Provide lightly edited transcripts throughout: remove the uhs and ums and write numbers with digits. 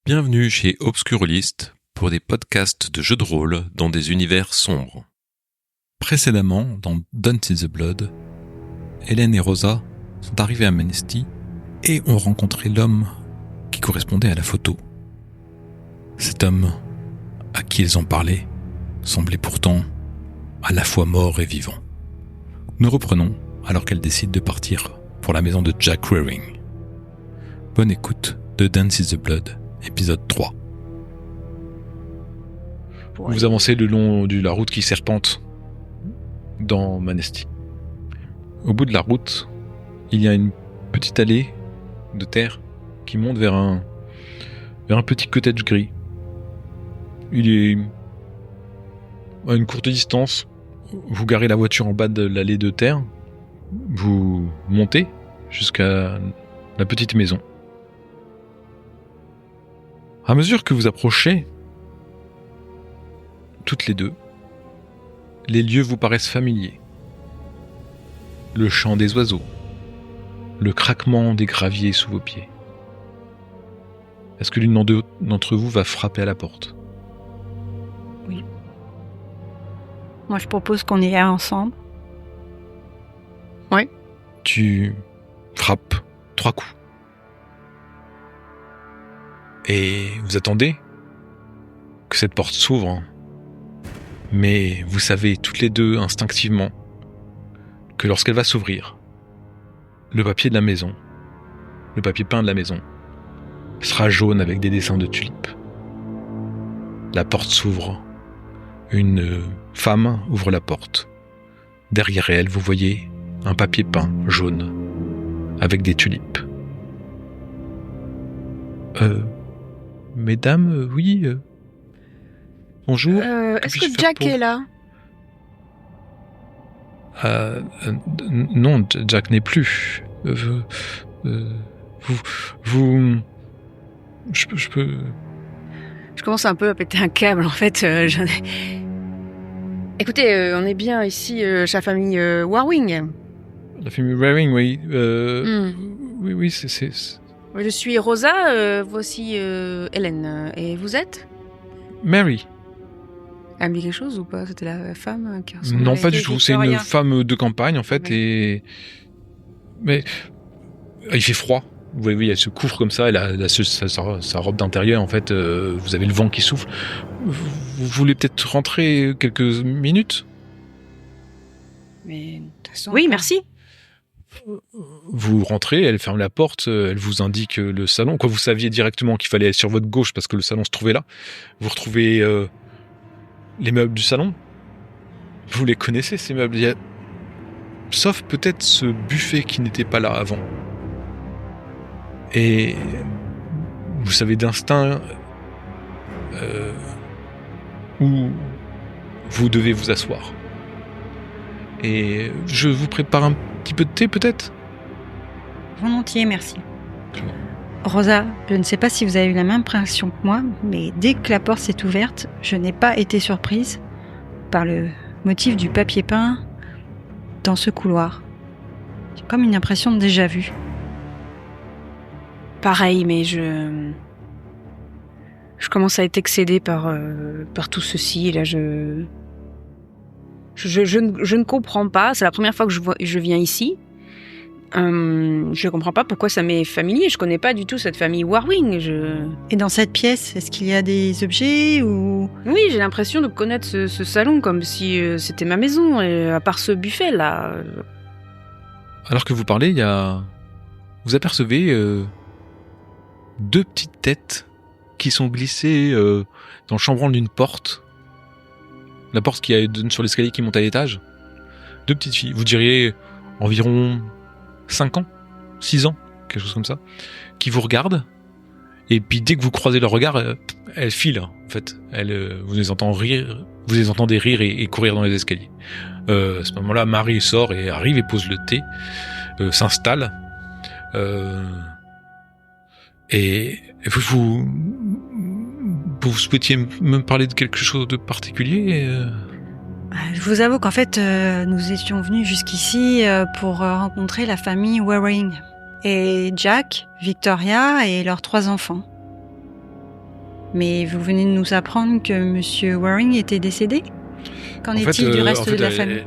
Bienvenue chez Obscurlist pour des podcasts de jeux de rôle dans des univers sombres. Précédemment, dans Don't See the Blood, Hélène et Rosa sont arrivées à Manesti et ont rencontré l'homme qui correspondait à la photo. Cet homme, à qui elles ont parlé, semblait pourtant à la fois mort et vivant. Nous reprenons alors qu'elles décident de partir pour la maison de Jack Waring. Bonne écoute de Don't See the Blood, épisode 3. Vous avancez le long de la route qui serpente dans Manesti. Au bout de la route, il y a une petite allée de terre qui monte vers un petit cottage gris. Il est à une courte distance. Vous garez la voiture en bas de l'allée de terre. Vous montez jusqu'à la petite maison. À mesure que vous approchez, toutes les deux, les lieux vous paraissent familiers. Le chant des oiseaux, le craquement des graviers sous vos pieds. Est-ce que l'une d'entre vous va frapper à la porte ? Oui. Moi, je propose qu'on y aille ensemble. Oui. Tu frappes 3 coups. Et vous attendez que cette porte s'ouvre. Mais vous savez toutes les deux instinctivement que lorsqu'elle va s'ouvrir, le papier de la maison, le papier peint de la maison, sera jaune avec des dessins de tulipes. La porte s'ouvre. Une femme ouvre la porte. Derrière elle, vous voyez un papier peint jaune avec des tulipes. Mesdames, oui. Bonjour. Est-ce que Jack est là ? Non, Jack n'est plus. Je peux. Je commence un peu à péter un câble en fait. Écoutez, on est bien ici chez la famille Waring. La famille Waring, oui. Oui, c'est. Je suis Rosa, voici Hélène. Et vous êtes ? Mary. Elle me dit quelque chose ou pas ? C'était la femme qui ressemblait. Non, pas du tout. C'est une femme de campagne en fait. Ouais. Mais il fait froid. Vous voyez, elle se couvre comme ça. Elle a sa robe d'intérieur en fait. Vous avez le vent qui souffle. Vous voulez peut-être rentrer quelques minutes ? Mais de toute façon. Oui, merci. Vous rentrez, elle ferme la porte, elle vous indique le salon. Vous saviez directement qu'il fallait aller sur votre gauche parce que le salon se trouvait là. Vous retrouvez les meubles du salon. Vous les connaissez, ces meubles. Sauf peut-être ce buffet qui n'était pas là avant. Et vous savez d'instinct où vous devez vous asseoir. Et je vous prépare un petit peu de thé, peut-être ? Volontiers, merci. Rosa, je ne sais pas si vous avez eu la même impression que moi, mais dès que la porte s'est ouverte, je n'ai pas été surprise par le motif du papier peint dans ce couloir. J'ai comme une impression de déjà-vu. Pareil, mais je commence à être excédée par tout ceci. Et là, je ne comprends pas. C'est la première fois que je viens ici. Je ne comprends pas pourquoi ça m'est familier. Je ne connais pas du tout cette famille Waring. Et dans cette pièce, est-ce qu'il y a des objets ou... Oui, j'ai l'impression de connaître ce salon comme si c'était ma maison. Et à part ce buffet-là. Alors que vous parlez, vous apercevez 2 petites têtes qui sont glissées dans le chambranle d'une porte. La porte qui donne sur l'escalier qui monte à l'étage. 2 petites filles, vous diriez environ 5 ans, 6 ans, quelque chose comme ça, qui vous regardent. Et puis dès que vous croisez leur regard, elles filent en fait. Vous les entendez rire et courir dans les escaliers. À ce moment-là, Marie sort et arrive et pose le thé, s'installe. Et vous souhaitiez me parler de quelque chose de particulier ? Je vous avoue qu'en fait, nous étions venus jusqu'ici pour rencontrer la famille Waring. Et Jack, Victoria et leurs 3 enfants. Mais vous venez de nous apprendre que Monsieur Waring était décédé. Qu'en est-il du reste de la famille?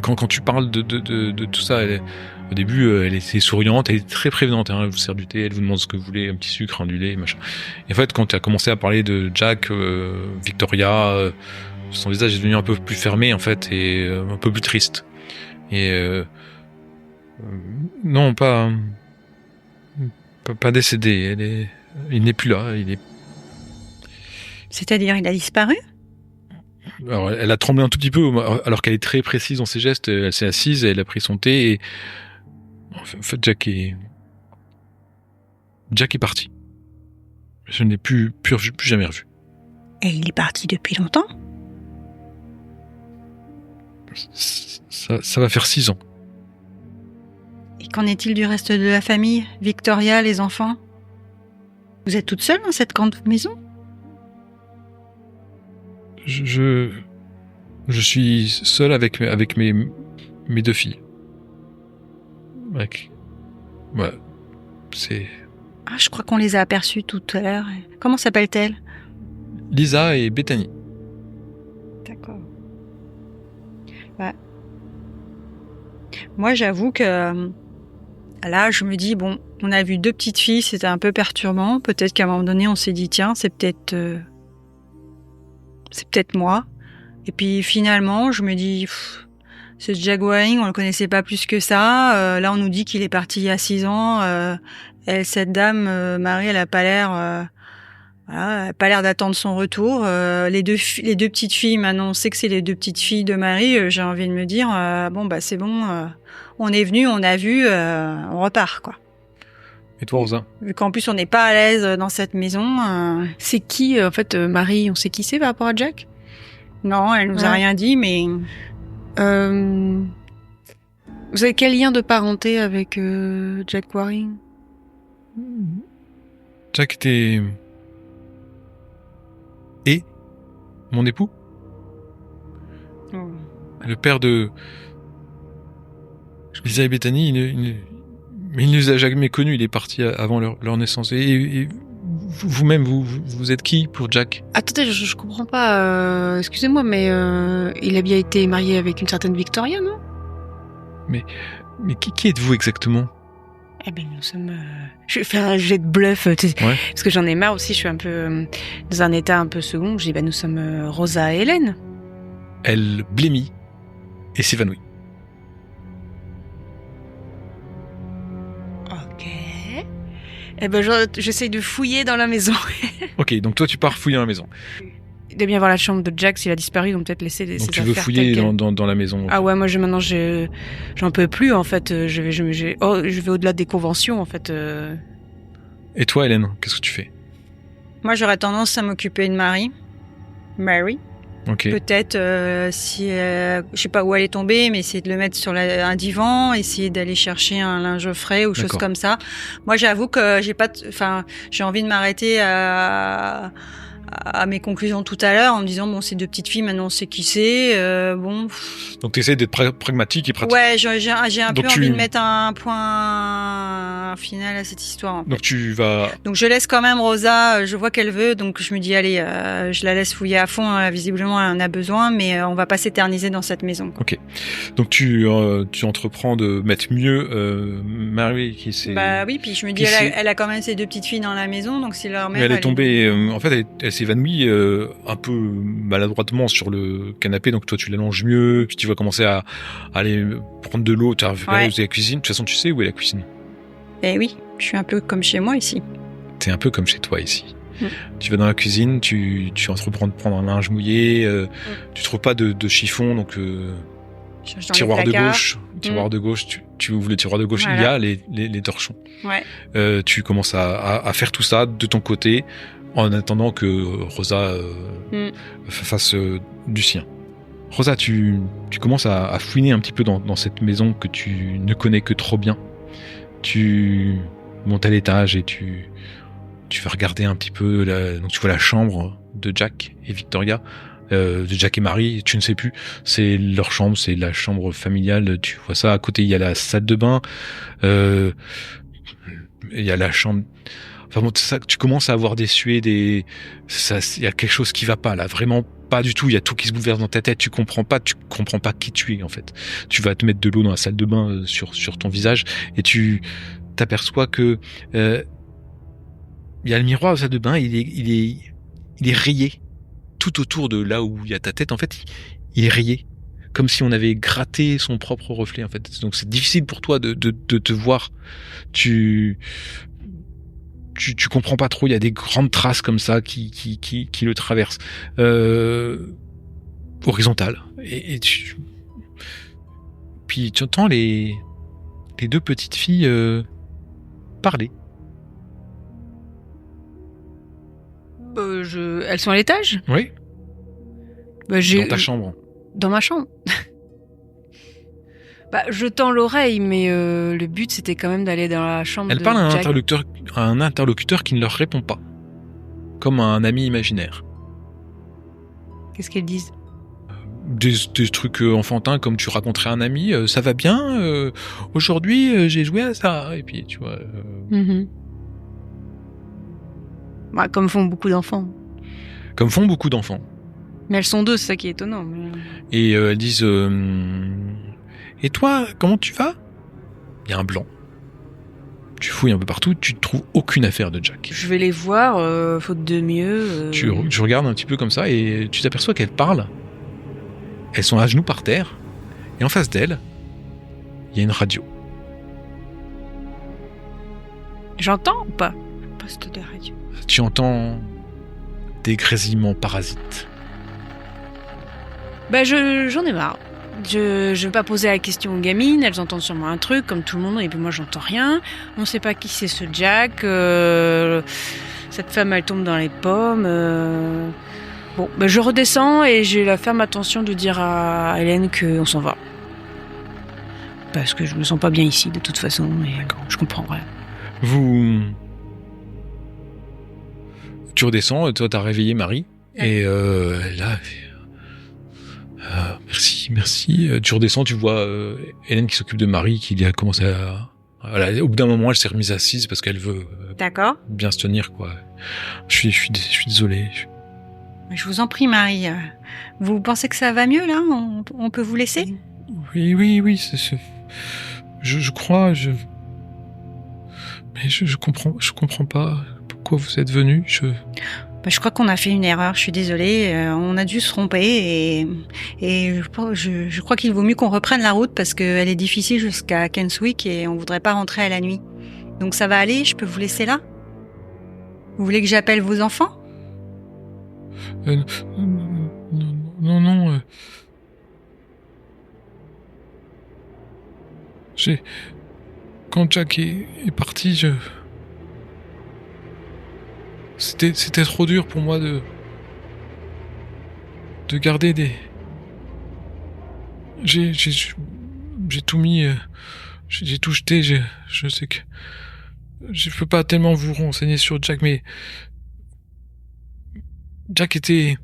Quand tu parles de tout ça, au début, elle était souriante, elle est très prévenante. Elle vous sert du thé, elle vous demande ce que vous voulez, un petit sucre, du lait, machin. Et en fait, quand tu as commencé à parler de Jack, Victoria, son visage est devenu un peu plus fermé, en fait, et un peu plus triste. Et non, pas décédé. Il n'est plus là. C'est-à-dire, il a disparu? Alors, elle a tremblé un tout petit peu, alors qu'elle est très précise dans ses gestes. Elle s'est assise, elle a pris son thé, et en fait, Jack est parti. Je ne l'ai plus jamais revu. Et il est parti depuis longtemps? Ça va faire 6 ans. Et qu'en est-il du reste de la famille? Victoria, les enfants? Vous êtes toute seule dans cette grande maison? Je suis seul avec mes 2 filles. Ouais, c'est... Ah, je crois qu'on les a aperçues tout à l'heure. Comment s'appellent-elles? Lisa et Bethany. D'accord. Ouais. Moi, j'avoue que là, je me dis, bon, on a vu 2 petites filles, c'était un peu perturbant. Peut-être qu'à un moment donné, on s'est dit, tiens, c'est peut-être moi. Et puis finalement, je me dis, ce Jack Waring, on le connaissait pas plus que ça. Là, on nous dit qu'il est parti il y a 6 ans. Cette dame, Marie, elle a pas l'air... elle a pas l'air d'attendre son retour. Les deux petites filles, maintenant on sait que c'est les 2 petites filles de Marie. J'ai envie de me dire, c'est bon, on est venu, on a vu, on repart, quoi. Et toi, Rosa? Vu qu'en plus on n'est pas à l'aise dans cette maison. C'est qui, en fait, Marie? On sait qui c'est par rapport à Jack? Non, elle nous a rien dit, mais... Vous avez quel lien de parenté avec Jack Waring? Jack était... Et mon époux, le père de Lisa et Bethany, mais il ne les a jamais connus, il est parti avant leur naissance. Et vous-même, vous êtes qui pour Jack? Attendez, je comprends pas, excusez-moi, mais il a bien été marié avec une certaine Victoria, non? Mais qui êtes-vous exactement? Eh ben, nous sommes... Je vais faire un jet de bluff, parce que j'en ai marre aussi, je suis un peu dans un état un peu second. Je dis, nous sommes Rosa et Hélène. Elle blêmit et s'évanouit. Ok. Eh ben, j'essaye de fouiller dans la maison. Ok, donc toi tu pars fouiller dans la maison. De bien voir la chambre de Jack, s'il a disparu, ils ont peut-être laissé ses donc tu affaires. veux fouiller dans la maison? Ah ouais, moi maintenant j'en peux plus en fait. Je vais au-delà des conventions en fait. Et toi, Hélène, qu'est-ce que tu fais? Moi, j'aurais tendance à m'occuper de Mary. Ok. Peut-être si je sais pas où elle est tombée, mais essayer de le mettre sur un divan, essayer d'aller chercher un linge frais ou choses comme ça. Moi, j'avoue que j'ai envie de m'arrêter à mes conclusions tout à l'heure en me disant c'est 2 petites filles, maintenant on sait qui c'est. Donc tu essaies d'être pragmatique et pratique. Ouais, j'ai un peu envie de mettre un point final à cette histoire. En fait. Donc tu vas. Donc je laisse quand même Rosa, je vois qu'elle veut, donc je me dis allez, je la laisse fouiller à fond. Visiblement elle en a besoin, mais on va pas s'éterniser dans cette maison. Quoi. Ok. Donc tu entreprends de mettre mieux Mary qui s'est. Bah oui, puis je me dis elle a quand même ses 2 petites filles dans la maison, donc si leur mère. Mais elle est tombée. En fait, elle s'évanouit un peu maladroitement sur le canapé, donc toi tu l'allonges mieux, puis tu vas commencer à aller prendre de l'eau, tu vas récupérer la cuisine. De toute façon, tu sais où est la cuisine. Eh oui, je suis un peu comme chez moi ici. T'es un peu comme chez toi ici. Tu vas dans la cuisine, tu entreprends de prendre un linge mouillé, tu trouves pas de chiffon, donc tiroir de gauche, tu ouvres le tiroir de gauche, il y a les torchons. Ouais. Tu commences à faire tout ça de ton côté, en attendant que Rosa fasse du sien. Rosa, tu commences à fouiner un petit peu dans cette maison que tu ne connais que trop bien. Tu montes à l'étage et tu vas regarder un petit peu. Donc tu vois la chambre de Jack et Victoria, de Jack et Marie, tu ne sais plus. C'est leur chambre, c'est la chambre familiale. Tu vois ça. À côté, il y a la salle de bain. Il y a la chambre. Enfin bon, ça, tu commences à avoir des suées, il y a quelque chose qui va pas là, vraiment pas du tout. Il y a tout qui se bouleverse dans ta tête. Tu comprends pas qui tu es en fait. Tu vas te mettre de l'eau dans la salle de bain sur ton visage et tu t'aperçois que il y a le miroir de la salle de bain. Il est rayé tout autour de là où il y a ta tête. En fait, il est rayé. Comme si on avait gratté son propre reflet, en fait. Donc c'est difficile pour toi de te voir. Tu comprends pas trop. Il y a des grandes traces comme ça qui le traversent, horizontales. Puis tu entends les deux petites filles parler. Elles sont à l'étage ? Oui. Dans ta chambre. Dans ma chambre. Je tends l'oreille, mais le but c'était quand même d'aller dans la chambre. Elle parle à un interlocuteur qui ne leur répond pas, comme un ami imaginaire. Qu'est-ce qu'elles disent ? Des trucs enfantins, comme tu raconterais à un ami. Ça va bien. Aujourd'hui, j'ai joué à ça. Et puis tu vois. Comme font beaucoup d'enfants. Comme font beaucoup d'enfants. Mais elles sont deux, c'est ça qui est étonnant. Et elles disent et toi, comment tu vas ? Il y a un blanc. Tu fouilles un peu partout, tu ne trouves aucune affaire de Jack. Je vais les voir, faute de mieux. Tu regardes un petit peu comme ça et tu t'aperçois qu'elles parlent. Elles sont à genoux par terre. Et en face d'elles, il y a une radio. J'entends ou pas ? Poste de radio. Tu entends des grésillements parasites. J'en ai marre. Je vais pas poser la question aux gamines, elles entendent sûrement un truc, comme tout le monde, et puis moi j'entends rien. On sait pas qui c'est ce Jack. Cette femme, elle tombe dans les pommes. Je redescends et j'ai la ferme attention de dire à Hélène qu'on s'en va. Parce que je me sens pas bien ici, de toute façon, et je comprends rien. Tu redescends, toi t'as réveillé Marie, et là... merci. Tu redescends, tu vois Hélène qui s'occupe de Marie, qui a commencé à... au bout d'un moment, elle s'est remise assise parce qu'elle veut bien se tenir, quoi. Je suis désolé. Je vous en prie, Marie. Vous pensez que ça va mieux, là ? On peut vous laisser ? Oui. Je crois... Mais je comprends pas pourquoi vous êtes venus. Je crois qu'on a fait une erreur, je suis désolée. On a dû se tromper et je crois qu'il vaut mieux qu'on reprenne la route parce qu'elle est difficile jusqu'à Kenswick et on voudrait pas rentrer à la nuit. Donc ça va aller, je peux vous laisser là ? Vous voulez que j'appelle vos enfants ? Non. Quand Jack est parti, C'était trop dur pour moi de garder des... J'ai tout mis... J'ai tout jeté, je sais que... Je peux pas tellement vous renseigner sur Jack, mais... Jack était...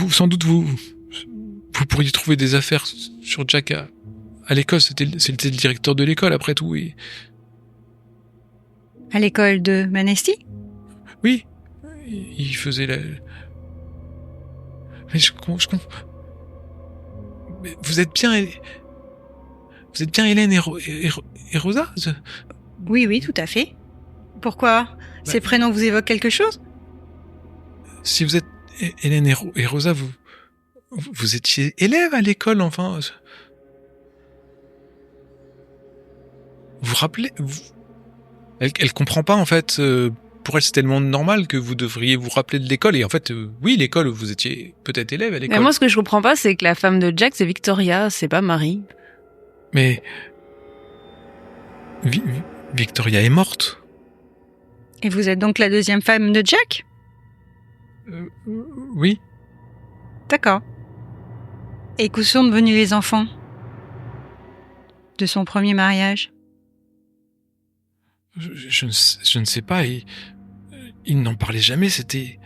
Sans doute, vous pourriez trouver des affaires sur Jack à l'école. C'était le directeur de l'école, après tout, et... À l'école de Manesti ? Oui, il faisait la... Mais je comprends... Mais vous êtes bien Hélène et Rosa ? Oui, tout à fait. Pourquoi ? Ces prénoms vous évoquent quelque chose ? Si vous êtes Hélène et Rosa, vous étiez élève à l'école, enfin... Vous vous rappelez... Elle comprend pas, en fait. Pour elle, c'est tellement normal que vous devriez vous rappeler de l'école. Et en fait, oui, l'école, vous étiez peut-être élève à l'école. Mais moi, ce que je comprends pas, c'est que la femme de Jack, c'est Victoria, c'est pas Marie. Mais... Victoria est morte. Et vous êtes donc la deuxième femme de Jack ? Oui. D'accord. Et qu'où sont devenus les enfants de son premier mariage ? Je ne sais pas. Il n'en parlait jamais. C'était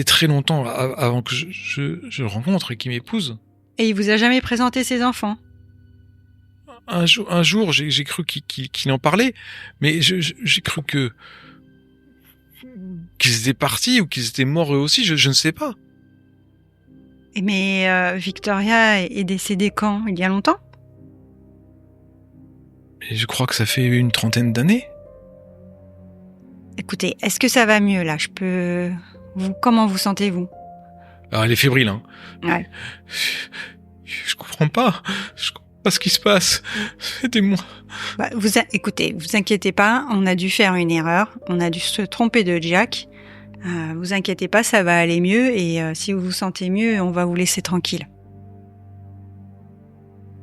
très longtemps avant que je le rencontre et qu'il m'épouse. Et il vous a jamais présenté ses enfants ? un jour, j'ai cru qu'il en parlait, mais j'ai cru qu'ils étaient partis ou qu'ils étaient morts eux aussi, je ne sais pas. Mais Victoria est décédée quand? Il y a longtemps? Et je crois que ça fait une 30aine d'années. Écoutez, est-ce que ça va mieux là? Comment vous sentez-vous? Alors, elle est fébrile, hein. Ouais. Je comprends pas. Je comprends pas ce qui se passe. Aidez-moi. Bah, écoutez, vous inquiétez pas, on a dû faire une erreur. On a dû se tromper de Jack. Vous inquiétez pas, ça va aller mieux et si vous vous sentez mieux, on va vous laisser tranquille.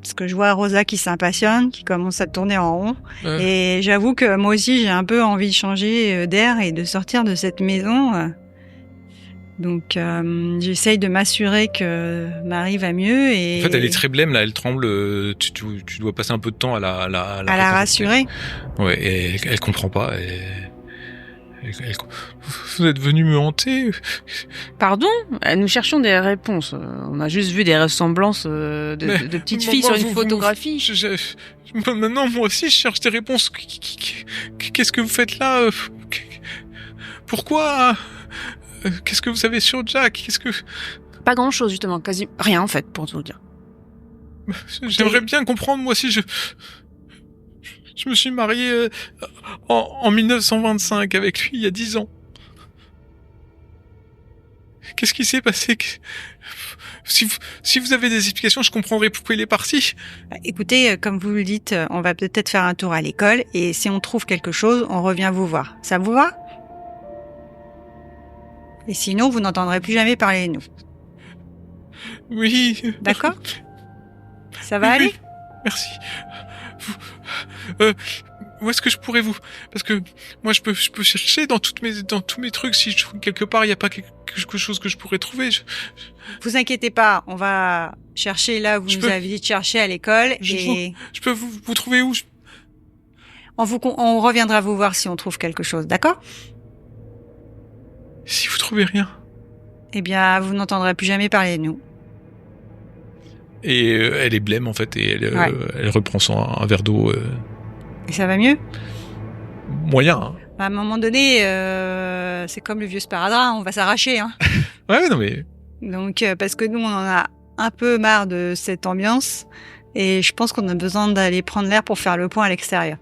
Parce que je vois Rosa qui s'impatiente, qui commence à tourner en rond. Et j'avoue que moi aussi, j'ai un peu envie de changer d'air et de sortir de cette maison. Donc, j'essaye de m'assurer que Marie va mieux. Et... En fait, elle est très blême, là, elle tremble. Tu dois passer un peu de temps à la rassurer. Ouais, et elle comprend pas. Vous êtes venu me hanter? Pardon? Nous cherchions des réponses. On a juste vu des ressemblances de petites filles sur une photographie. Maintenant, moi aussi, je cherche des réponses. Qu'est-ce que vous faites là? Pourquoi? Qu'est-ce que vous savez sur Jack? Pas grand-chose, justement. Quasi rien, en fait, pour tout dire. J'aimerais bien comprendre, moi aussi, je me suis marié en 1925 avec lui, il y a 10 ans. Qu'est-ce qui s'est passé? Si vous avez des explications, je comprendrai pourquoi il est parti. Écoutez, comme vous le dites, on va peut-être faire un tour à l'école et si on trouve quelque chose, on revient vous voir. Ça vous va? Et sinon, vous n'entendrez plus jamais parler de nous. Oui. D'accord? Ça va aller? Oui, merci. Où est-ce que je pourrais vous... Parce que moi, je peux chercher dans tous mes trucs si je trouve quelque part il n'y a pas quelque chose que je pourrais trouver. Vous inquiétez pas, on va chercher là où vous nous avez dit de chercher à l'école et... Je peux vous trouver où? On reviendra vous voir si on trouve quelque chose, d'accord? Si vous trouvez rien? Eh bien, vous n'entendrez plus jamais parler de nous. Et elle est blême en fait et elle reprend un verre d'eau. Et ça va mieux? Moyen. Hein. À un moment donné, c'est comme le vieux sparadrap, on va s'arracher. Hein. Ouais, non mais... Donc, parce que nous, on en a un peu marre de cette ambiance et je pense qu'on a besoin d'aller prendre l'air pour faire le point à l'extérieur.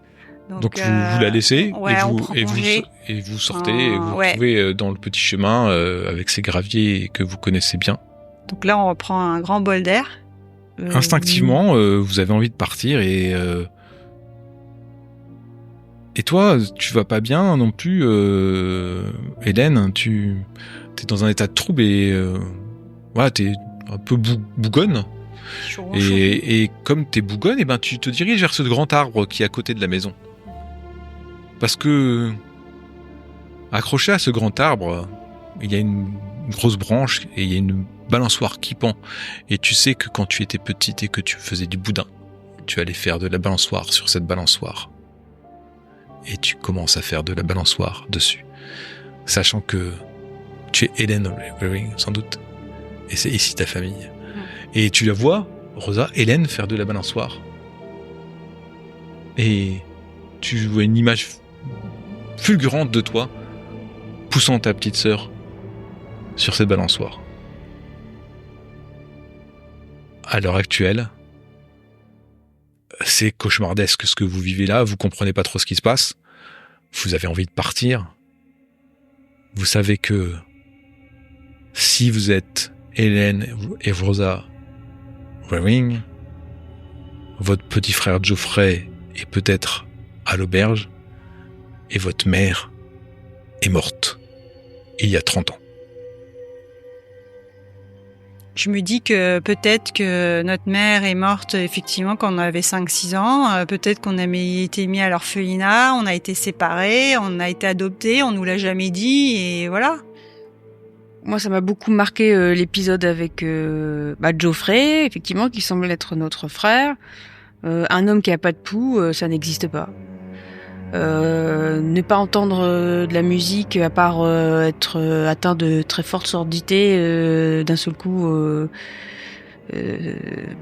Donc vous la laissez ouais, et vous sortez et vous retrouvez dans le petit chemin avec ces graviers que vous connaissez bien. Donc là, on reprend un grand bol d'air. Instinctivement, vous avez envie de partir et toi, tu vas pas bien non plus, Hélène. T'es dans un état de trouble et voilà, t'es un peu bougonne. Et comme t'es bougonne, et ben tu te diriges vers ce grand arbre qui est à côté de la maison. Parce que accroché à ce grand arbre, il y a une grosse branche et il y a une balançoire qui pend. Et tu sais que quand tu étais petite et que tu faisais du boudin, tu allais faire de la balançoire sur cette balançoire. Et tu commences à faire de la balançoire dessus. Sachant que tu es Hélène Wearing, sans doute. Et c'est ici ta famille. Et tu la vois, Rosa, Hélène, faire de la balançoire. Et tu vois une image fulgurante de toi poussant ta petite sœur sur cette balançoire. À l'heure actuelle, c'est cauchemardesque ce que vous vivez là, vous comprenez pas trop ce qui se passe, vous avez envie de partir, vous savez que si vous êtes Hélène et Rosa Wearing, votre petit frère Geoffrey est peut-être à l'auberge et votre mère est morte il y a 30 ans. Je me dis que peut-être que notre mère est morte effectivement quand on avait 5-6 ans. Peut-être qu'on a été mis à l'orphelinat, on a été séparés, on a été adoptés, on nous l'a jamais dit et voilà. Moi, ça m'a beaucoup marqué l'épisode avec Geoffrey, effectivement, qui semble être notre frère. Un homme qui a pas de pouls, ça n'existe pas. Ne pas entendre de la musique à part être atteint de très forte sordité d'un seul coup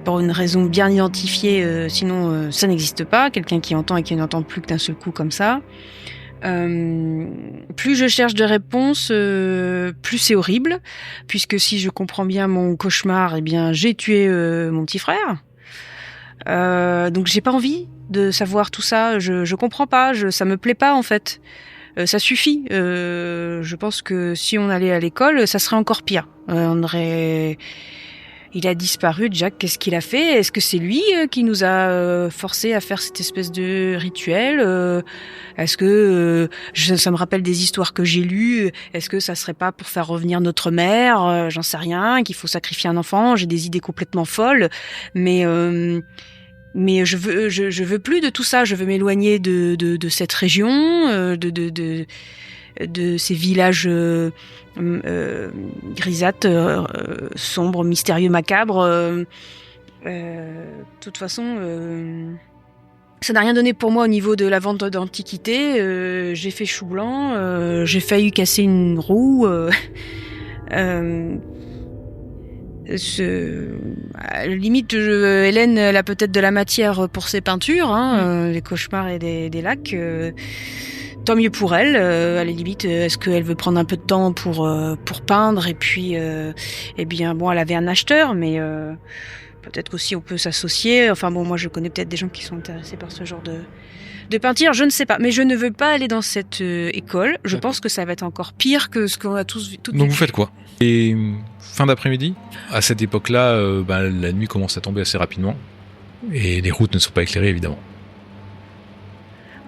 pour une raison bien identifiée, sinon ça n'existe pas. Quelqu'un qui entend et qui n'entend plus que d'un seul coup comme ça. Plus je cherche de réponses, plus c'est horrible, puisque si je comprends bien mon cauchemar, eh bien j'ai tué mon petit frère. Donc j'ai pas envie de savoir tout ça. Je comprends pas. Ça me plaît pas en fait. Ça suffit. Je pense que si on allait à l'école, ça serait encore pire. Il a disparu, Jack. Qu'est-ce qu'il a fait? Est-ce que c'est lui qui nous a forcé à faire cette espèce de rituel? Est-ce que ça me rappelle des histoires que j'ai lues? Est-ce que ça serait pas pour faire revenir notre mère? J'en sais rien. Qu'il faut sacrifier un enfant? J'ai des idées complètement folles, mais je veux plus de tout ça. Je veux m'éloigner de cette région, de ces villages grisâtres, sombres, mystérieux, macabres. De toute façon, ça n'a rien donné pour moi au niveau de la vente d'antiquités. J'ai fait chou blanc, j'ai failli casser une roue. À la limite, Hélène, elle a peut-être de la matière pour ses peintures, les cauchemars et des lacs. Tant mieux pour elle. À la limite, est-ce qu'elle veut prendre un peu de temps pour peindre? Et puis, eh bien, bon, elle avait un acheteur, mais peut-être qu'aussi on peut s'associer. Enfin bon, moi, je connais peut-être des gens qui sont intéressés par ce genre de peinture. Je ne sais pas, mais je ne veux pas aller dans cette école. Je pense que ça va être encore pire que ce qu'on a tous toutes Donc vous faites quoi? Et fin d'après-midi, à cette époque-là, la nuit commence à tomber assez rapidement et les routes ne sont pas éclairées évidemment.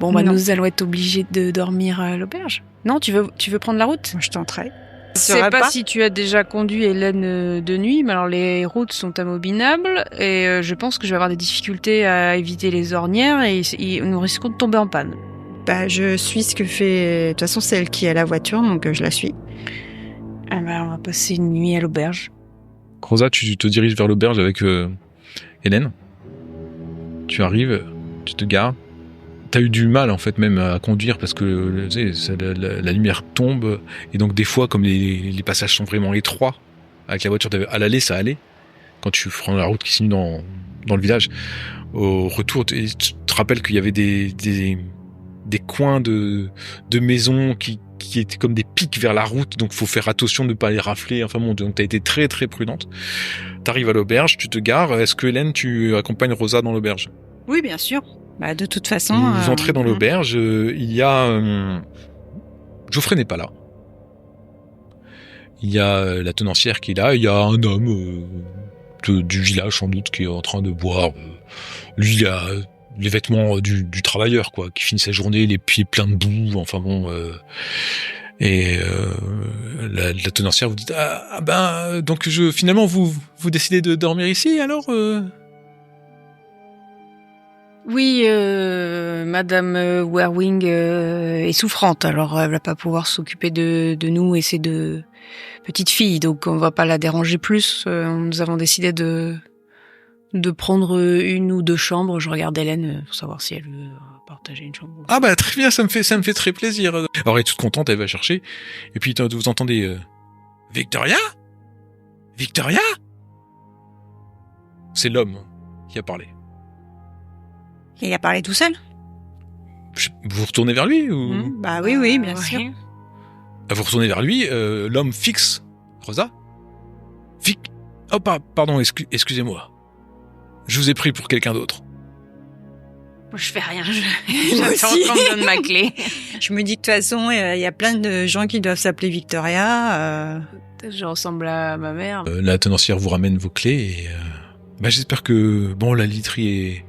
Bon, nous allons être obligés de dormir à l'auberge. Non, tu veux prendre la route? Je tenterai. Je sais pas si tu as déjà conduit Hélène de nuit, mais alors les routes sont amominables et je pense que je vais avoir des difficultés à éviter les ornières et nous risquons de tomber en panne. Je suis ce que fait... De toute façon, c'est elle qui a la voiture, donc je la suis. On va passer une nuit à l'auberge. Rosa, tu te diriges vers l'auberge avec Hélène. Tu arrives, tu te gares. T'as eu du mal en fait même à conduire parce que la lumière tombe et donc des fois comme les passages sont vraiment étroits avec la voiture à l'aller ça allait. Quand tu prends la route qui signe dans le village, au retour tu te rappelles qu'il y avait des coins de maisons qui étaient comme des pics vers la route, donc faut faire attention de ne pas les rafler. Enfin bon, donc t'as été très très prudente. T'arrives à l'auberge, tu te gares. Est-ce que Hélène, tu accompagnes Rosa dans l'auberge? Oui, bien sûr. De toute façon... Vous entrez dans l'auberge, il y a... Geoffrey n'est pas là. Il y a la tenancière qui est là, il y a un homme du village sans doute qui est en train de boire. Lui, il a les vêtements du travailleur, quoi, qui finit sa journée, les pieds pleins de boue, enfin bon... la tenancière vous dit donc finalement vous décidez de dormir ici alors Oui, Madame Werwing est souffrante, alors elle va pas pouvoir s'occuper de nous et ses deux petites filles, donc on va pas la déranger plus. Nous avons décidé de prendre une ou deux chambres. Je regarde Hélène pour savoir si elle veut partager une chambre. Très bien, ça me fait très plaisir. Alors elle est toute contente, elle va chercher, et puis vous entendez Victoria. C'est l'homme qui a parlé. Il a parlé tout seul? Vous retournez vers lui ou... Oui, bien sûr. Vous retournez vers lui, l'homme fixe Rosa. Pardon, excusez-moi. Je vous ai pris pour quelqu'un d'autre. Je fais rien, j'attends qu'on me donne ma clé. Je me dis que de toute façon, il y a plein de gens qui doivent s'appeler Victoria. Je ressemble à ma mère. La tenancière vous ramène vos clés et j'espère que la literie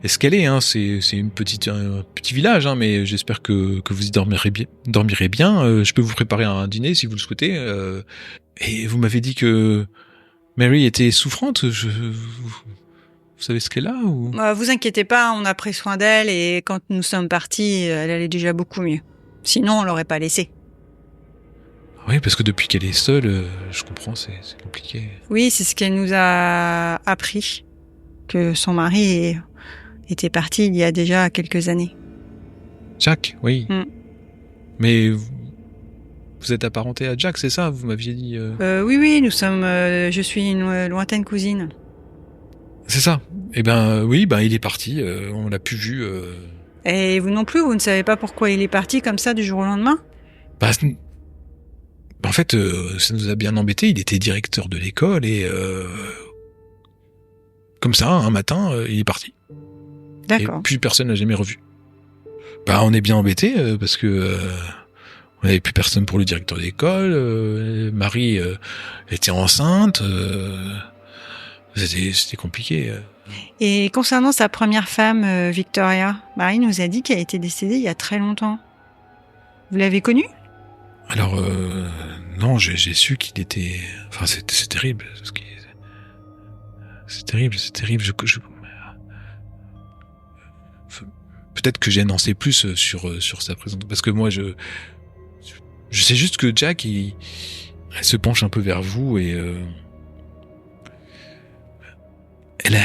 est ce qu'elle est, c'est un petit village, mais j'espère que vous y dormirez bien. Je peux vous préparer un dîner si vous le souhaitez. Et vous m'avez dit que Mary était souffrante. Vous savez ce qu'elle a ou... Vous inquiétez pas, on a pris soin d'elle et quand nous sommes partis, elle allait déjà beaucoup mieux. Sinon, on l'aurait pas laissée. Oui, parce que depuis qu'elle est seule, je comprends, c'est compliqué. Oui, c'est ce qu'elle nous a appris, que son mari était parti il y a déjà quelques années. Jack, oui. Mais vous êtes apparenté à Jack, c'est ça? Vous m'aviez dit... Oui, nous sommes... je suis une lointaine cousine. C'est ça. Eh ben oui, il est parti. On l'a plus vu. Et vous non plus, vous ne savez pas pourquoi il est parti comme ça du jour au lendemain? En fait, ça nous a bien embêté. Il était directeur de l'école et comme ça, un matin, il est parti. D'accord. Et puis personne n'a jamais revu. On est bien embêté parce que on n'avait plus personne pour le directeur d'école. Marie était enceinte. C'était compliqué. Et concernant sa première femme, Victoria, Marie nous a dit qu'elle était décédée il y a très longtemps. Vous l'avez connue? Alors non, j'ai su qu'il était. Enfin, c'est terrible. C'est terrible. Peut-être que j'en sais plus sur sa présence, parce que moi je sais juste que Jack elle se penche un peu vers vous et il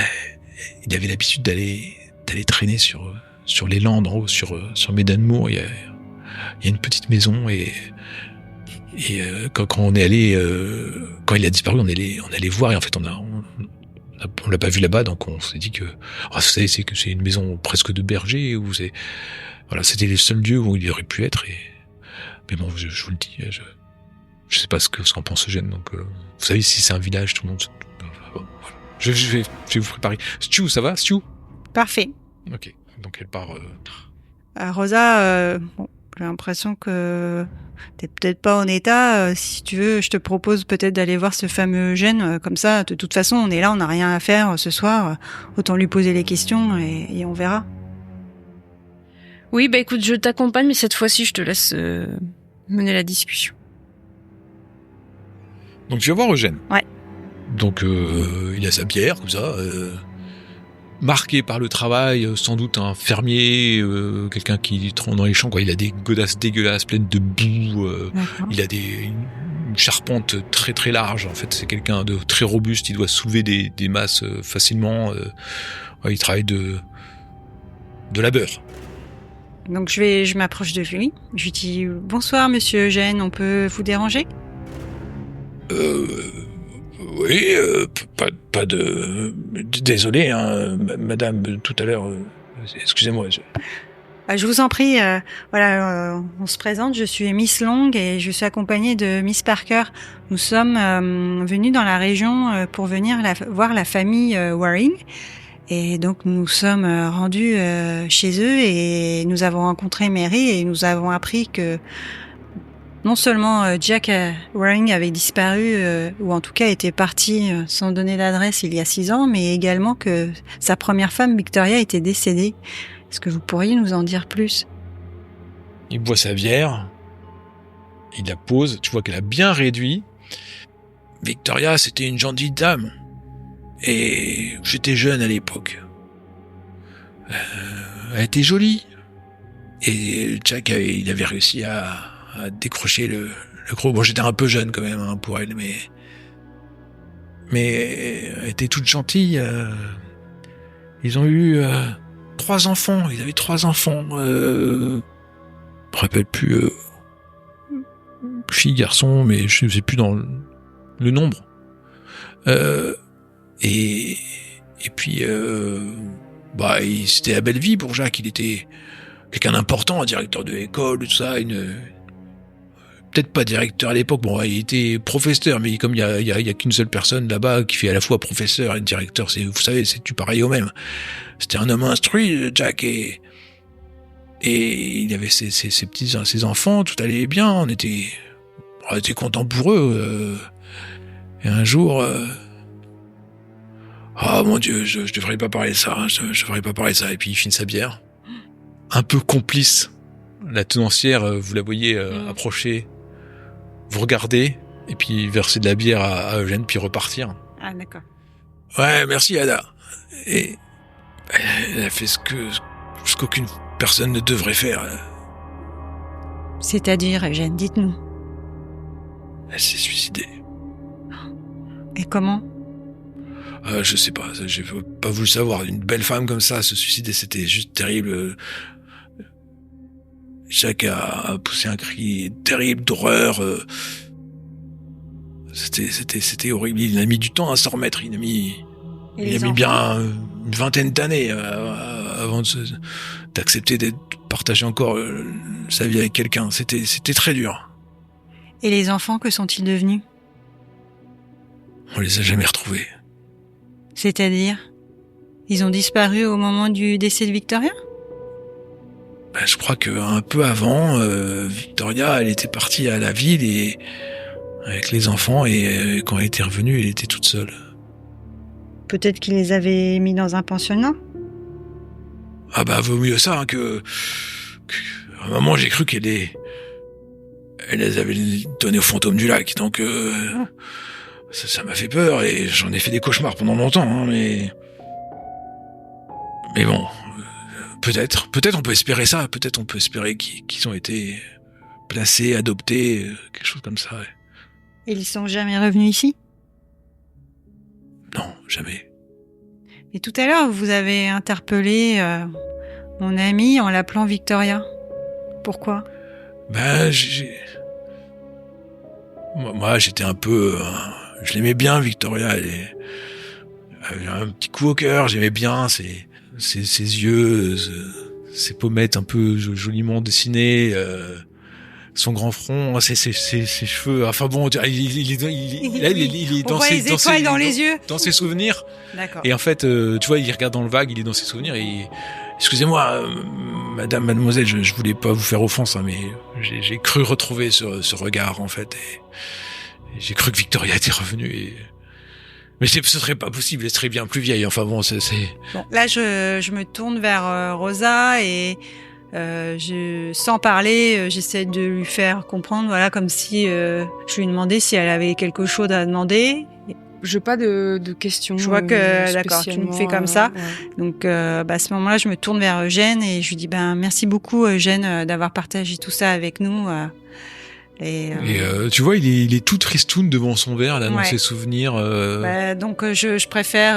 avait l'habitude d'aller traîner sur les landes en haut, sur Medanmoor. Il y a une petite maison et quand on est allé, quand il a disparu, on allait voir et en fait on l'a pas vu là-bas, donc on s'est dit que vous savez, c'est une maison presque de berger où c'était le seul lieu où il aurait pu être. Mais bon, je vous le dis, je sais pas ce qu'en pense Eugène, donc vous savez, si c'est un village, tout le monde. Voilà. Je vais vous préparer. Stu, ça va, Stu? Parfait. Ok, donc elle part. Rosa, j'ai l'impression que t'es peut-être pas en état. Si tu veux, je te propose peut-être d'aller voir ce fameux Eugène. Comme ça, de toute façon, on est là, on n'a rien à faire ce soir. Autant lui poser les questions et on verra. Oui, écoute, je t'accompagne, mais cette fois-ci, je te laisse mener la discussion. Donc tu vas voir Eugène. Ouais. Donc il a sa bière, comme ça, marqué par le travail, sans doute un fermier, quelqu'un qui trompe dans les champs, quoi. Il a des godasses dégueulasses, pleines de boue, il a une charpente très très large, en fait, c'est quelqu'un de très robuste, il doit soulever des masses facilement, il travaille de labeur. Donc je m'approche de lui, je lui dis « Bonsoir monsieur Eugène, on peut vous déranger ?» Oui, pas de... Désolé, hein, madame, tout à l'heure, excusez-moi. Je vous en prie, on se présente, je suis Miss Long et je suis accompagnée de Miss Parker. Nous sommes venus dans la région pour venir voir la famille Waring. Et donc nous sommes rendus chez eux et nous avons rencontré Mary et nous avons appris que non seulement Jack Waring avait disparu, ou en tout cas était parti sans donner d'adresse il y a 6 ans, mais également que sa première femme, Victoria, était décédée. Est-ce que vous pourriez nous en dire plus? Il boit sa bière, il la pose, tu vois qu'elle a bien réduit. Victoria, c'était une gentille dame. Et j'étais jeune à l'époque. Elle était jolie. Et Jack, il avait réussi à décrocher le gros. Bon, j'étais un peu jeune quand même pour elle, mais elle était toute gentille. Ils ont eu 3 enfants. Ils avaient 3 enfants. Je me rappelle plus fille, garçon, mais je ne sais plus dans le nombre. Et puis c'était la belle vie pour Jacques. Il était quelqu'un d'important, un directeur de l'école, tout ça, peut-être pas directeur à l'époque, bon, il était professeur, mais comme il y a qu'une seule personne là-bas qui fait à la fois professeur et directeur, vous savez, c'est du pareil au même. C'était un homme instruit, Jack, et il avait ses enfants, tout allait bien, on était contents pour eux. Et un jour, oh mon Dieu, je devrais pas parler de ça, hein, je devrais pas parler de ça. Et puis il finit sa bière, un peu complice. La tenancière, vous la voyez approcher, vous regardez, et puis verser de la bière à Eugène, puis repartir. Ah, d'accord. Ouais, merci Ada. Et elle a fait ce qu'aucune personne ne devrait faire. C'est-à-dire, Eugène, dites-nous. Elle s'est suicidée. Et comment? Je sais pas, j'ai pas voulu savoir. Une belle femme comme ça se suicider, c'était juste terrible. Jacques a poussé un cri terrible d'horreur. C'était horrible. Il a mis du temps à s'en remettre. Et il les a mis enfants bien une vingtaine d'années avant d'accepter d'être partagé encore sa vie avec quelqu'un. C'était très dur. Et les enfants, que sont-ils devenus? On les a jamais retrouvés. C'est-à-dire, ils ont disparu au moment du décès de Victoria? Ben, je crois qu'un peu avant, Victoria, elle était partie à la ville et avec les enfants, et quand elle était revenue, elle était toute seule. Peut-être qu'ils les avaient mis dans un pensionnat? Ah bah vaut mieux ça hein, à un moment j'ai cru elle les avait données au fantôme du lac, donc ça m'a fait peur et j'en ai fait des cauchemars pendant longtemps, hein, mais bon, peut-être on peut espérer ça, peut-être on peut espérer qu'ils ont été placés, adoptés, quelque chose comme ça. Ouais. Et ils sont jamais revenus ici? Non, jamais. Et tout à l'heure, vous avez interpellé mon amie en l'appelant Victoria. Pourquoi? Ben, moi, j'étais un peu... je l'aimais bien, Victoria. Elle avait un petit coup au cœur. J'aimais bien ses yeux, ses pommettes un peu joliment dessinées, son grand front, ses cheveux. Enfin bon, il est on voit les étoiles dans les yeux. Dans ses souvenirs. D'accord. Et en fait, tu vois, il regarde dans le vague, il est dans ses souvenirs et... Excusez-moi, mademoiselle, je voulais pas vous faire offense, hein, mais j'ai cru retrouver ce regard, en fait, et j'ai cru que Victoria était revenue, mais ce serait pas possible, elle serait bien plus vieille, enfin bon, c'est... Bon, là, je me tourne vers Rosa et sans parler, j'essaie de lui faire comprendre, voilà, comme si je lui demandais si elle avait quelque chose à demander. Je n'ai pas de questions. Je vois que, d'accord, tu me fais comme ça. Ouais. Donc, à ce moment-là, je me tourne vers Eugène et je lui dis, merci beaucoup, Eugène, d'avoir partagé tout ça avec nous. Et tu vois, il est tout tristoun devant son verre, là, dans ses souvenirs. Donc, je préfère...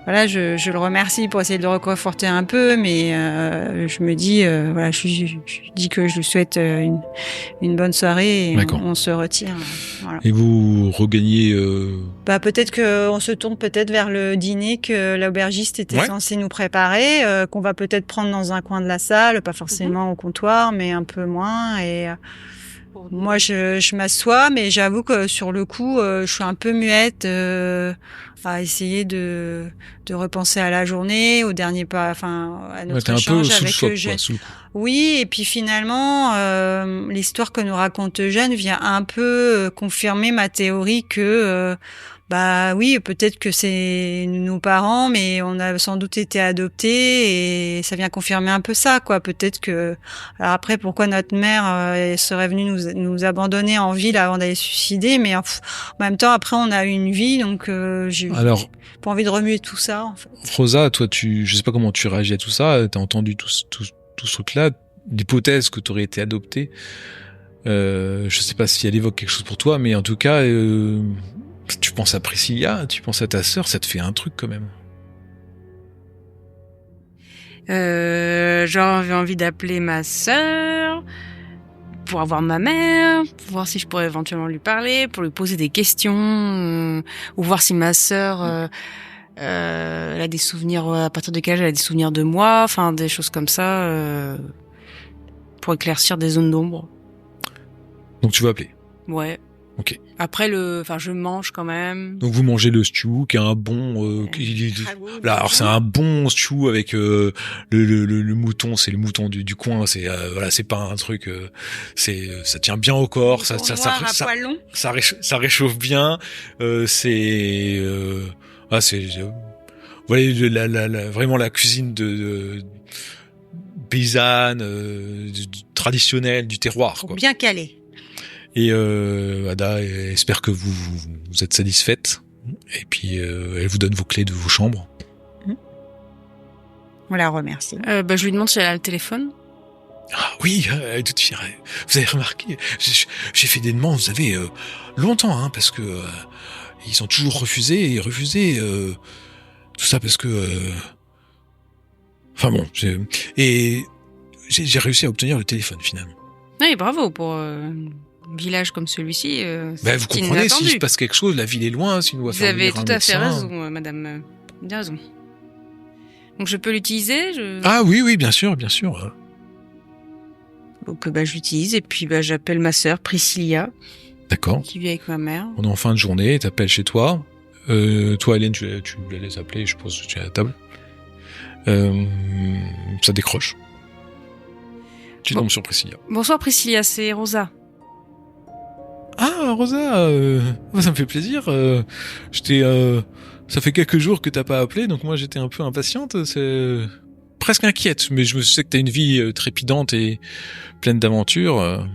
voilà, je le remercie pour essayer de le réconforter un peu, mais je me dis, voilà, je dis que je lui souhaite une bonne soirée et on se retire. Voilà. Et vous regagnez... peut-être qu'on se tourne peut-être vers le dîner que l'aubergiste était censé nous préparer, qu'on va peut-être prendre dans un coin de la salle, pas forcément au comptoir, mais un peu moins. Et moi, je m'assois, mais j'avoue que sur le coup, je suis un peu muette à essayer de repenser à la journée, au dernier pas, enfin à notre échange avec Eugène. Oui, et puis finalement, l'histoire que nous raconte Eugène vient un peu confirmer ma théorie que oui, peut-être que c'est nos parents, mais on a sans doute été adoptés et ça vient confirmer un peu ça, quoi. Peut-être que... Alors après, pourquoi notre mère serait venue nous abandonner en ville avant d'aller se suicider, mais en même temps, après, on a eu une vie, donc j'ai pas envie de remuer tout ça, en fait. Rosa, toi, je sais pas comment tu réagis à tout ça, t'as entendu tout ce truc-là, l'hypothèse que t'aurais été adoptée, je sais pas si elle évoque quelque chose pour toi, mais en tout cas... tu penses à Priscilla, tu penses à ta sœur, ça te fait un truc quand même. J'avais envie d'appeler ma sœur pour avoir ma mère, pour voir si je pourrais éventuellement lui parler, pour lui poser des questions, ou voir si ma sœur elle a des souvenirs, à partir de quel âge elle a des souvenirs de moi, enfin des choses comme ça, pour éclaircir des zones d'ombre. Donc tu vas appeler. Ouais. Ok. Après je mange quand même. Donc vous mangez le stew qui est un bon alors c'est un bon stew avec le mouton, c'est le mouton du coin, c'est voilà, c'est pas un truc ça tient bien au corps, ça réchauffe bien, c'est vous voyez vraiment la cuisine de paysanne, traditionnelle du terroir, quoi. Bien calé. Et Ada espère que vous êtes satisfaite. Et puis elle vous donne vos clés de vos chambres. On la remercie. Je lui demande si elle a le téléphone. Ah oui, elle est toute fière. Vous avez remarqué, j'ai fait des demandes, vous savez, longtemps, hein, parce que ils ont toujours refusé. Tout ça parce que... Enfin bon, j'ai réussi à obtenir le téléphone finalement. Oui, bravo pour village comme celui-ci, Bah, vous c'est comprenez, inattendu. s'il se passe quelque chose, la ville est loin, s'il doit Vous faire avez venir un tout à fait médecin. raison, madame. Vous avez bien raison. Donc je peux l'utiliser Ah oui, bien sûr, bien sûr. Donc je l'utilise et puis j'appelle ma sœur Priscilla D'accord. qui vit avec ma mère. On est en fin de journée, t'appelles chez toi. Toi, Hélène, tu la laisses appeler, je pense que tu es à la table. Ça décroche. Tu Bon. tombes sur Priscilla. Bonsoir Priscilla, c'est Rosa. Ah, Rosa, ça me fait plaisir. Ça fait quelques jours que t'as pas appelé, donc moi j'étais un peu impatiente. C'est presque inquiète, mais je sais que t'as une vie trépidante et pleine d'aventures.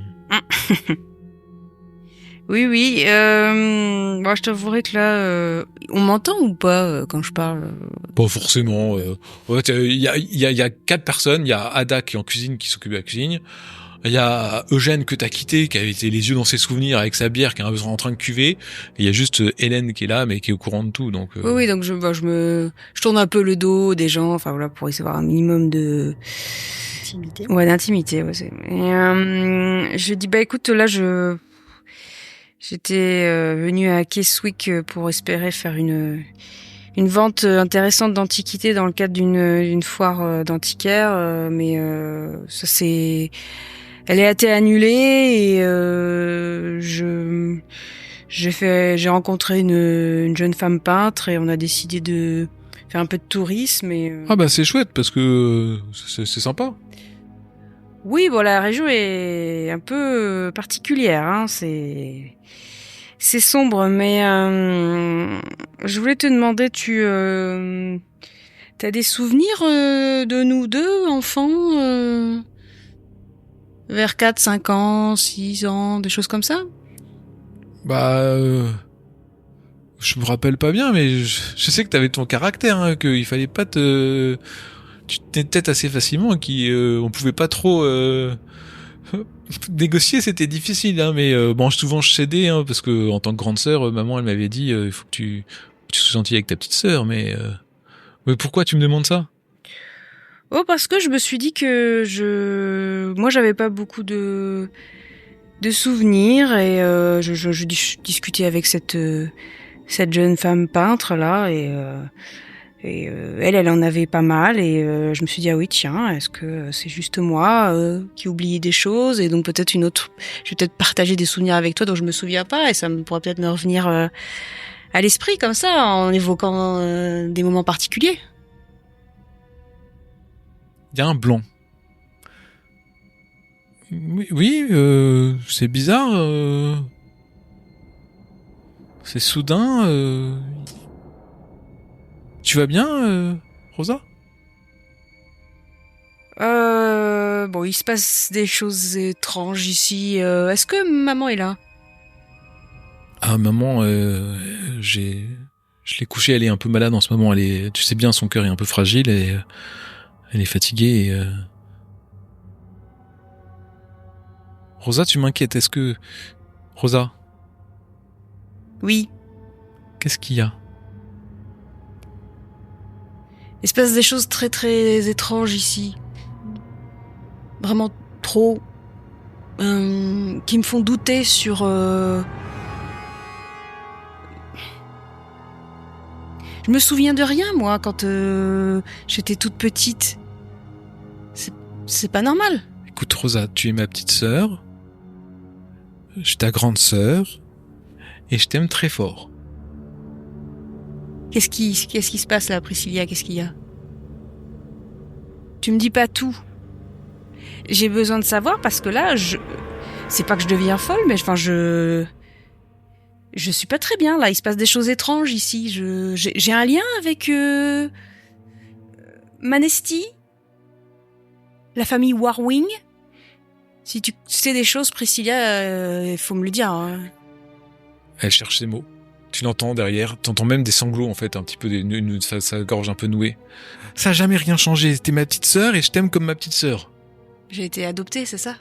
Oui. Moi, je t'avouerai que là, on m'entend ou pas quand je parle Pas forcément. Il y a 4 personnes. Il y a Ada qui est en cuisine, qui s'occupe de la cuisine. Il y a Eugène que t'as quitté, qui avait été les yeux dans ses souvenirs avec sa bière, qui est en train de cuver. Et il y a juste Hélène qui est là, mais qui est au courant de tout. Donc. Oui, donc je tourne un peu le dos des gens, enfin voilà, pour essayer d'avoir un minimum de Intimité. Ouais, d'intimité. Ouais, je dis écoute, là j'étais venue à Keswick pour espérer faire une vente intéressante d'antiquités dans le cadre d'une foire d'antiquaires, mais ça c'est elle a été annulée et j'ai rencontré une jeune femme peintre et on a décidé de faire un peu de tourisme et Ah bah c'est chouette parce que c'est sympa. oui, bon, la région est un peu particulière, hein, c'est sombre, mais je voulais te demander, t'as des souvenirs de nous deux, enfants, vers 4, 5 ans, 6 ans, des choses comme ça? Bah, je me rappelle pas bien, mais je sais que t'avais ton caractère, hein, qu'il fallait pas tu tenais tête assez facilement, on pouvait pas trop négocier, c'était difficile, hein, mais bon, souvent je cédais, hein, parce que en tant que grande sœur, maman elle m'avait dit, il faut que tu sois gentil avec ta petite sœur, mais pourquoi tu me demandes ça? Oh, parce que je me suis dit que moi j'avais pas beaucoup de souvenirs et je discutais avec cette jeune femme peintre là et elle en avait pas mal et je me suis dit ah oui tiens, est-ce que c'est juste moi qui oubliais des choses et donc peut-être je vais peut-être partager des souvenirs avec toi dont je me souviens pas et ça pourrait peut-être me revenir à l'esprit comme ça en évoquant des moments particuliers. Il y a un blanc. Oui, c'est bizarre. C'est soudain. Tu vas bien, Rosa? Bon, il se passe des choses étranges ici. Est-ce que maman est là? Ah, maman, je l'ai couchée, elle est un peu malade en ce moment. Tu sais bien, son cœur est un peu fragile et elle est fatiguée. Et, Rosa, tu m'inquiètes. Rosa, Oui. qu'est-ce qu'il y a? Il se passe des choses très très étranges ici. Vraiment trop. Qui me font douter sur... Je me souviens de rien, moi, quand j'étais toute petite. C'est pas normal. Écoute, Rosa, tu es ma petite sœur. Je suis ta grande sœur. Et je t'aime très fort. Qu'est-ce qui se passe là, Priscilla? Qu'est-ce qu'il y a? Tu me dis pas tout. J'ai besoin de savoir parce que là, c'est pas que je deviens folle, mais enfin, je suis pas très bien là. Il se passe des choses étranges ici. J'ai un lien avec Manesti, la famille Warwing. Si tu sais des choses, Priscilla, il faut me le dire. Hein. Elle cherche ses mots. Tu l'entends derrière. T'entends même des sanglots, en fait, un petit peu, sa gorge un peu nouée. Ça a jamais rien changé. T'es ma petite sœur et je t'aime comme ma petite sœur. J'ai été adoptée, c'est ça?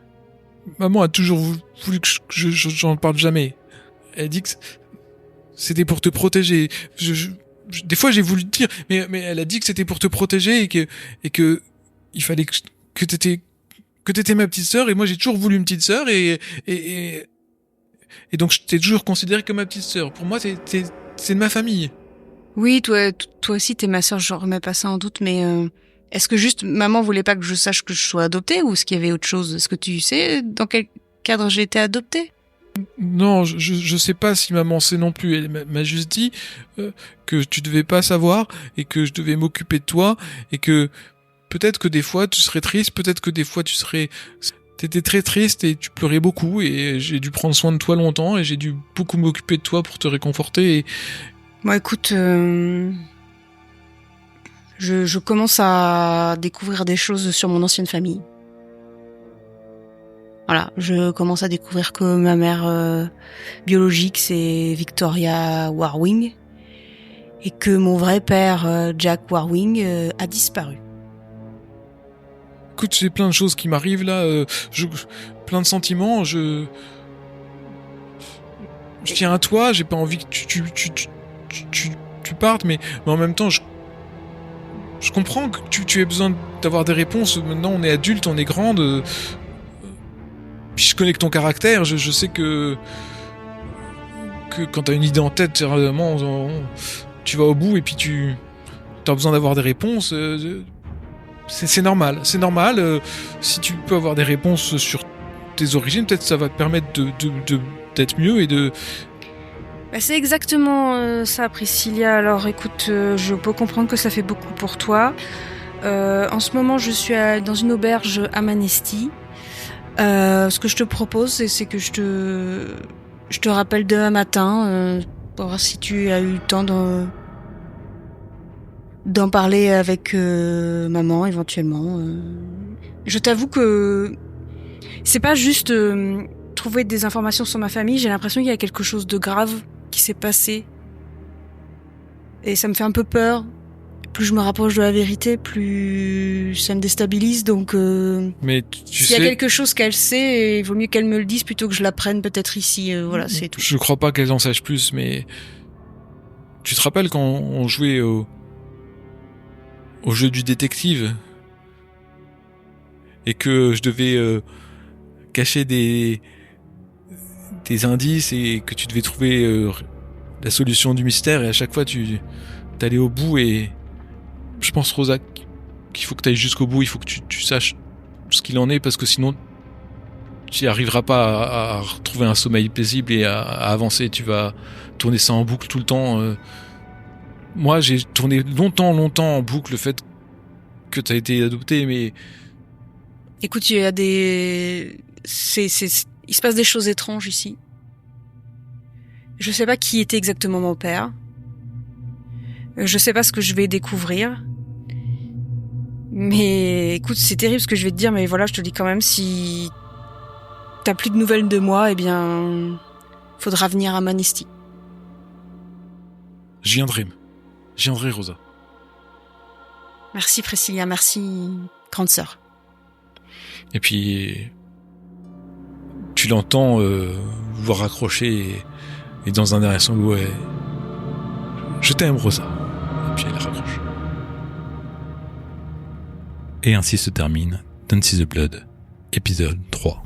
Maman a toujours voulu que j'en parle jamais. Elle dit que c'était pour te protéger. Des fois, j'ai voulu te dire, mais elle a dit que c'était pour te protéger et que il fallait que t'étais ma petite sœur et moi j'ai toujours voulu une petite sœur et Et donc je t'ai toujours considéré comme ma petite sœur. Pour moi, c'est de ma famille. Oui, toi aussi, t'es ma sœur, je remets pas ça en doute, mais est-ce que juste maman voulait pas que je sache que je sois adoptée ou est-ce qu'il y avait autre chose? Est-ce que tu sais dans quel cadre j'ai été adoptée? Non, je sais pas si maman sait non plus. Elle m'a juste dit que tu devais pas savoir et que je devais m'occuper de toi et que peut-être que des fois tu serais triste, peut-être que des fois t'étais très triste et tu pleurais beaucoup et j'ai dû prendre soin de toi longtemps et j'ai dû beaucoup m'occuper de toi pour te réconforter. Bon, écoute, je commence à découvrir des choses sur mon ancienne famille. Voilà, je commence à découvrir que ma mère biologique, c'est Victoria Warwing, et que mon vrai père, Jack Warwing, a disparu. Écoute, j'ai plein de choses qui m'arrivent là, plein de sentiments, je tiens à toi, j'ai pas envie que tu partes, mais en même temps, je comprends que tu aies besoin d'avoir des réponses. Maintenant, on est adulte, on est grande. Puis je connais que ton caractère, je sais que quand t'as une idée en tête, vraiment, tu vas au bout et puis t'as besoin d'avoir des réponses. C'est normal, si tu peux avoir des réponses sur tes origines, peut-être ça va te permettre d'être mieux et de... Bah, c'est exactement ça, Priscilla. Alors écoute, je peux comprendre que ça fait beaucoup pour toi. En ce moment, je suis dans une auberge à Manesti. Ce que je te propose, c'est que je te rappelle demain matin pour voir si tu as eu le temps d'en parler avec maman éventuellement. Je t'avoue que c'est pas juste trouver des informations sur ma famille. J'ai l'impression qu'il y a quelque chose de grave qui s'est passé et ça me fait un peu peur. Plus je me rapproche de la vérité, plus ça me déstabilise. Donc, mais s'il y a quelque chose qu'elle sait, il vaut mieux qu'elle me le dise plutôt que je l'apprenne peut-être ici. Voilà, c'est tout. Je crois pas qu'elle en sache plus, mais tu te rappelles quand on jouait au jeu du détective et que je devais cacher des indices et que tu devais trouver la solution du mystère et à chaque fois tu t'allais au bout et je pense, Rosa, qu'il faut que tu ailles jusqu'au bout, il faut que tu saches ce qu'il en est, parce que sinon, tu n'y arriveras pas à retrouver un sommeil paisible et à avancer. Tu vas tourner ça en boucle tout le temps. Moi, j'ai tourné longtemps en boucle le fait que tu as été adopté, mais... Écoute, il y a il se passe des choses étranges ici. Je sais pas qui était exactement mon père. Je sais pas ce que je vais découvrir. Mais écoute, c'est terrible ce que je vais te dire, mais voilà, je te dis quand même, si t'as plus de nouvelles de moi, eh bien, faudra venir à Manesti. Je viendrai, Rosa. Merci Priscilla, merci grande sœur. Et puis, tu l'entends vous raccrocher et dans un dernier son, ouais, je t'aime Rosa. Et puis elle raccroche. Et ainsi se termine Don't See the Blood, épisode 3.